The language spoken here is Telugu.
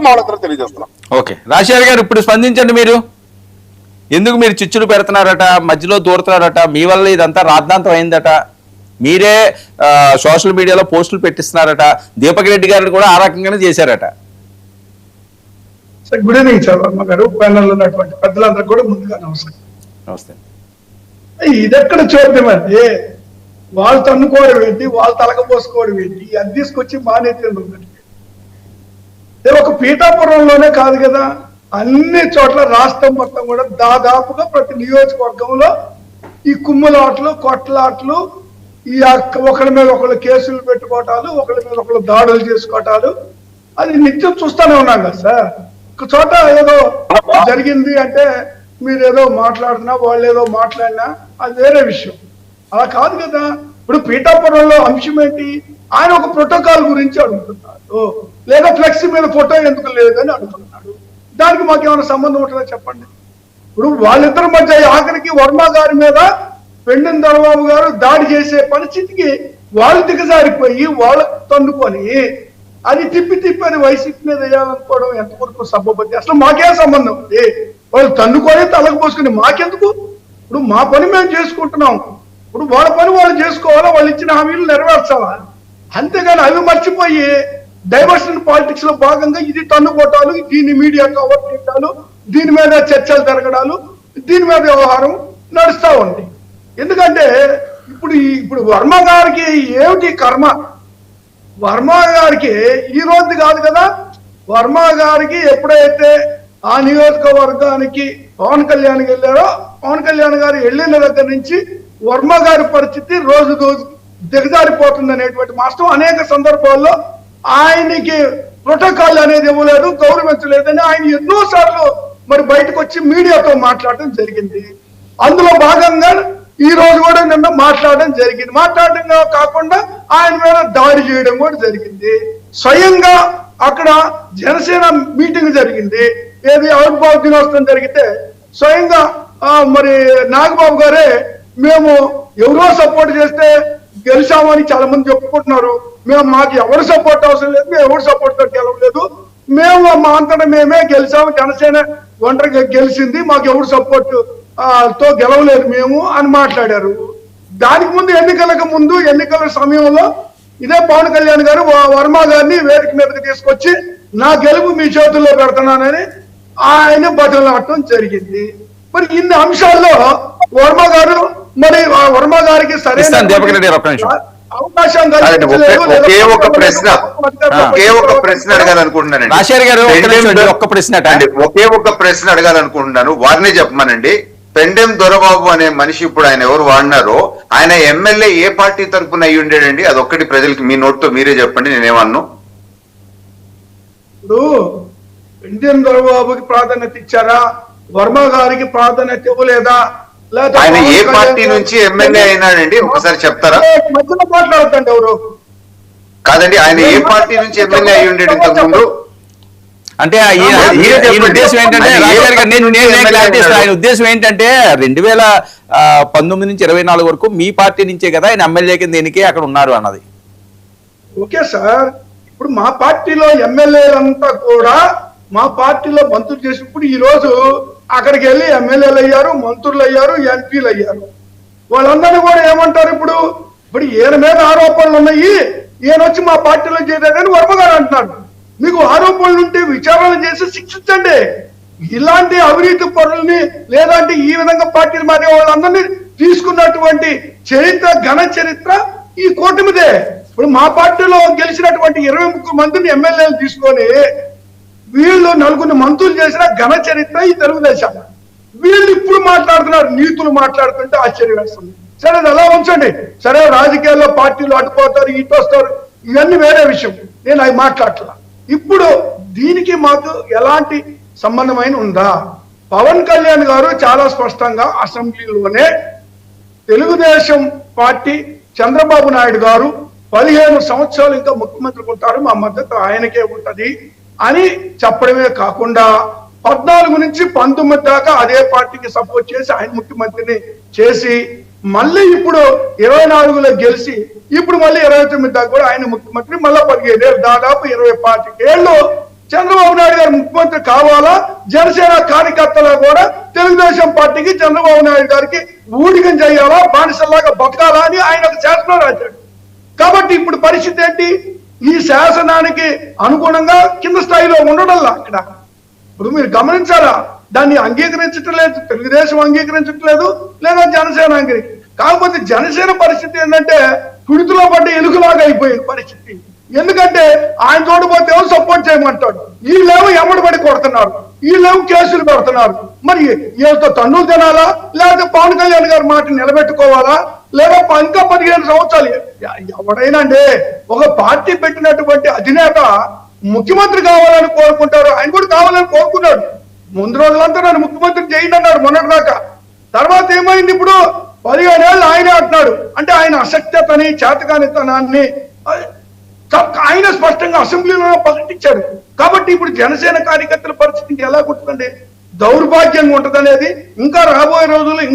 వాళ్ళందరూ తెలియజేస్తున్నాం. ఓకే, రాజశేఖర్ గారు ఇప్పుడు స్పందించండి. మీరు ఎందుకు మీరు చిచ్చులు పెడుతున్నారట, మధ్యలో దూరుతున్నారట, మీ వల్ల ఇదంతా రాద్ధాంతం అయిందట, మీరే సోషల్ మీడియాలో పోస్టులు పెట్టిస్తున్నారట, దీపక్ రెడ్డి గారిని కూడా ఆ రకంగానే చేశారట. Sir good evening sir Varma గారు, ప్యానల్ ఉన్నటువంటి పెద్దలందరూ కూడా ముందుగా నమస్కారం. నమస్తే. ఇదెక్కడ చూద్దాం అంటే వాళ్ళు తన్నుకోవడం ఏంటి, వాళ్ళు తలకపోసుకోవడం ఏంటి, అది తీసుకొచ్చి మానేత్యంలో ఉందండి. ఒక పీఠాపురంలోనే కాదు కదా, అన్ని చోట్ల రాష్ట్రం మొత్తం కూడా దాదాపుగా ప్రతి నియోజకవర్గంలో ఈ కుమ్ములాట్లు, కొట్లాట్లు, ఈ ఒకరి మీద ఒకళ్ళు కేసులు పెట్టుకోవటాలు, ఒకరి మీద ఒకళ్ళు దాడులు చేసుకోవటాలు, అది నిత్యం చూస్తూనే ఉన్నాం కదా సార్. ఒక చోట ఏదో జరిగింది అంటే మీరు ఏదో మాట్లాడుతున్నా, వాళ్ళు ఏదో మాట్లాడినా అది వేరే విషయం. అలా కాదు కదా. ఇప్పుడు పీఠాపురంలో అంశం ఏంటి, ఆయన ఒక ప్రోటోకాల్ గురించి అడుగుతున్నాడు, లేదా ఫ్లెక్సీ మీద ఫోటో ఎందుకు లేదని అడుగుతున్నాడు. దానికి మాకేమైనా సంబంధం ఉంటుందో చెప్పండి. ఇప్పుడు వాళ్ళిద్దరి మధ్య ఆఖరికి వర్మ గారి మీద పెండెం దొరబాబు గారు దాడి చేసే పరిస్థితికి వాళ్ళు దిగజారిపోయి వాళ్ళు తన్నుకొని అది తిప్పి అది వైసీపీ మీద వేయాలనుకోవడం ఎంతవరకు సబ్బబద్ది? అసలు మాకేం సంబంధం ఉంది? వాళ్ళు తన్నుకొని తలకు పోసుకుని మాకెందుకు? ఇప్పుడు మా పని మేము చేసుకుంటున్నాం, ఇప్పుడు వాళ్ళ పని వాళ్ళు చేసుకోవాలా, వాళ్ళు ఇచ్చిన హామీలు నెరవేర్చాలా. అంతేగాని అవి మర్చిపోయి డైవర్షన్ పాలిటిక్స్ లో భాగంగా ఇది తన్నుకోవటాలు, దీన్ని మీడియా కవర్ చేయటాలు, దీని మీద చర్చలు జరగడాలు, దీని మీద వ్యవహారం నడుస్తూ ఉంది. ఎందుకంటే ఇప్పుడు వర్మ గారికి ఏమిటి కర్మ? వర్మ గారికి ఈ రోజు కాదు కదా, వర్మ గారికి ఎప్పుడైతే ఆ నియోజకవర్గానికి పవన్ కళ్యాణ్ వెళ్ళారో, పవన్ కళ్యాణ్ గారు వెళ్ళిన దగ్గర నుంచి వర్మ గారి పరిస్థితి రోజు రోజు దిగజారిపోతుంది అనేటువంటి వాస్తవం. అనేక సందర్భాల్లో ఆయనకి ప్రోటోకాల్ అనేది ఇవ్వలేదు, గౌరవించలేదని ఆయన ఎన్నో సార్లు మరి బయటకు వచ్చి మీడియాతో మాట్లాడడం జరిగింది. అందులో భాగంగా ఈ రోజు కూడా నిన్న మాట్లాడడం జరిగింది. మాట్లాడడం కాకుండా ఆయన మీద దాడి చేయడం కూడా జరిగింది. స్వయంగా అక్కడ జనసేన మీటింగ్ జరిగింది, ఏది ఆవిర్భావ దినోత్సవం జరిగితే స్వయంగా మరి నాగబాబు గారే మేము ఎవరో సపోర్ట్ చేస్తే గెలిచామని చాలా మంది చెప్పుకుంటున్నారు. మాకు ఎవరు సపోర్ట్ అవసరం లేదు, మేము ఎవరు సపోర్ట్ తో గెలవలేదు, మేము మా అంతటా మేమే గెలిచాము, జనసేన ఒంటరిగా గెలిచింది, మాకు ఎవరు సపోర్ట్ తో గెలవలేదు మేము అని మాట్లాడారు. దానికి ముందు ఎన్నికల సమయంలో ఇదే పవన్ కళ్యాణ్ గారు వర్మ గారిని వేదిక మీదకి తీసుకొచ్చి నా గెలుపు మీ చేతుల్లో పెడుతున్నానని ఆయన బదులాడటం జరిగింది. మరి ఇన్ని అంశాల్లో వర్మ గారు మరి వర్మ గారికి సరైన అవకాశం ఒకే ఒక ప్రశ్న అడగాలనుకుంటున్నానండి. ఒకే ఒక ప్రశ్న అడగాలనుకుంటున్నాను, వారిని చెప్పమనండి. పెండెం దొరబాబు అనే మనిషి ఇప్పుడు ఆయన ఎవరు వాడినారో ఆయన ఎమ్మెల్యే ఏ పార్టీ తరఫున అయ్యి ఉండేడండి? అదొక్కటి ప్రజలకి మీ నోటితో మీరే చెప్పండి, నేనేమన్నా. ఇప్పుడు పెండెం దొరబాబుకి ప్రాధాన్యత ఇచ్చారా, వర్మ గారికి ప్రాధాన్యత ఇవ్వలేదా, ఆయన ఏ పార్టీ నుంచి ఎమ్మెల్యే అయినాడండి ఒకసారి చెప్తారా? మధ్యలో మాట్లాడతాండి ఎవరు కాదండి, ఆయన ఏ పార్టీ నుంచి ఎమ్మెల్యే అయి ఉండేది ఇంతకు ముందు? అంటే ఆయన ఉద్దేశం ఏంటంటే ఆయన ఉద్దేశం ఏంటంటే 2019 నుంచి 24 వరకు మీ పార్టీ నుంచే కదా ఆయన ఎమ్మెల్యే కింద దేనికి అక్కడ ఉన్నారు అన్నది. ఓకే సార్, ఇప్పుడు మా పార్టీలో ఎమ్మెల్యేలంతా కూడా మా పార్టీలో మంత్రులు చేసినప్పుడు ఈ రోజు అక్కడికి వెళ్ళి ఎమ్మెల్యేలు అయ్యారు, మంత్రులు అయ్యారు, ఎంపీలు అయ్యారు. వాళ్ళందరినీ కూడా ఏమంటారు, ఇప్పుడు ఈయన మీద ఆరోపణలు ఉన్నాయి, ఈయన వచ్చి మా పార్టీలో చేరాడని వర్మ గారు అంటున్నారు. మీకు ఆరోపణలు ఉంటే విచారణ చేసి శిక్షించండి. ఇలాంటి అవినీతి పరుల్ని లేదంటే ఈ విధంగా పార్టీలు మారే వాళ్ళందరినీ తీసుకున్నటువంటి చరిత్ర, ఘన చరిత్ర ఈ కూటమిదే. ఇప్పుడు మా పార్టీలో గెలిచినటువంటి 23 మందిని ఎమ్మెల్యేలు తీసుకొని వీళ్ళు 4 మంత్రులు చేసిన ఘన చరిత్ర ఈ తెలుగుదేశం. వీళ్ళు ఇప్పుడు మాట్లాడుతున్నారు, నీతులు మాట్లాడుతుంటే ఆశ్చర్యం వేస్తుంది. సరే అది అలా ఉంచండి, సరే రాజకీయాల్లో పార్టీలు అడ్డుపోతారు, ఇటు వస్తారు, ఇవన్నీ వేరే విషయం, నేను అవి మాట్లాడట్లా. ఇప్పుడు దీనికి మాకు ఎలాంటి సంబంధమైన ఉందా? పవన్ కళ్యాణ్ గారు చాలా స్పష్టంగా అసెంబ్లీలోనే తెలుగుదేశం పార్టీ చంద్రబాబు నాయుడు గారు 15 సంవత్సరాలు ఇంకా ముఖ్యమంత్రి ఉంటారు, మా మద్దతు ఆయనకే ఉంటది అని చెప్పడమే కాకుండా 14 నుంచి 19 దాకా అదే పార్టీకి సపోర్ట్ చేసి ఆయన ముఖ్యమంత్రిని చేసి మళ్ళీ ఇప్పుడు 24లో గెలిచి ఇప్పుడు మళ్ళీ 29 దాకా కూడా ఆయన ముఖ్యమంత్రి, మళ్ళీ 15 ఏళ్ళు, దాదాపు 20 ఏళ్ళు చంద్రబాబు నాయుడు గారు ముఖ్యమంత్రి కావాలా, జనసేన కార్యకర్తలు కూడా తెలుగుదేశం పార్టీకి చంద్రబాబు నాయుడు గారికి ఊడిగం చేయాలా, బానిసల్లాగా బతకాలా అని ఆయన ఒక శాసనం రాశాడు. కాబట్టి ఇప్పుడు పరిస్థితి ఏంటి? ఈ శాసనానికి అనుగుణంగా కింద స్థాయిలో ఉండడంలా అక్కడ. ఇప్పుడు మీరు గమనించాలా, దాన్ని అంగీకరించటం లేదు, తెలుగుదేశం అంగీకరించటం లేదు, లేదా జనసేన కాకపోతే జనసేన పరిస్థితి ఏంటంటే కుడితిలో పడ్డ ఎలుగులాగా అయిపోయింది పరిస్థితి. ఎందుకంటే ఆయన చూడబోతే ఏమో సపోర్ట్ చేయమంటాడు, వీళ్ళేమో ఎమ్మడిపడి కొడుతున్నారు, వీళ్ళేమో కేసులు పెడుతున్నారు. మరి వీళ్ళతో తన్నులు తినాలా, లేకపోతే పవన్ కళ్యాణ్ గారి మాట నిలబెట్టుకోవాలా, లేదా ఇంకా 15 సంవత్సరాలు ఎవడైనా అండి ఒక పార్టీ పెట్టినటువంటి అధినేత ముఖ్యమంత్రి కావాలని కోరుకుంటారు. ఆయన కూడా కావాలని కోరుకున్నాడు. ముందు రోజులంతా నన్ను ముఖ్యమంత్రి చేయండి అన్నాడు మొన్నటి దాకా. తర్వాత ఏమైంది? ఇప్పుడు 15 ఏళ్ళు ఆయనే అంటున్నాడు. అంటే ఆయన అసక్తతని, చేతకానితనాన్ని ఆయన స్పష్టంగా అసెంబ్లీలో ప్రకటించారు. కాబట్టి ఇప్పుడు జనసేన కార్యకర్తల పరిస్థితి ఎలా ఉంటుందండి? దౌర్భాగ్యంగా ఉంటది అనేది ఇంకా రాబోయే రోజుల్లో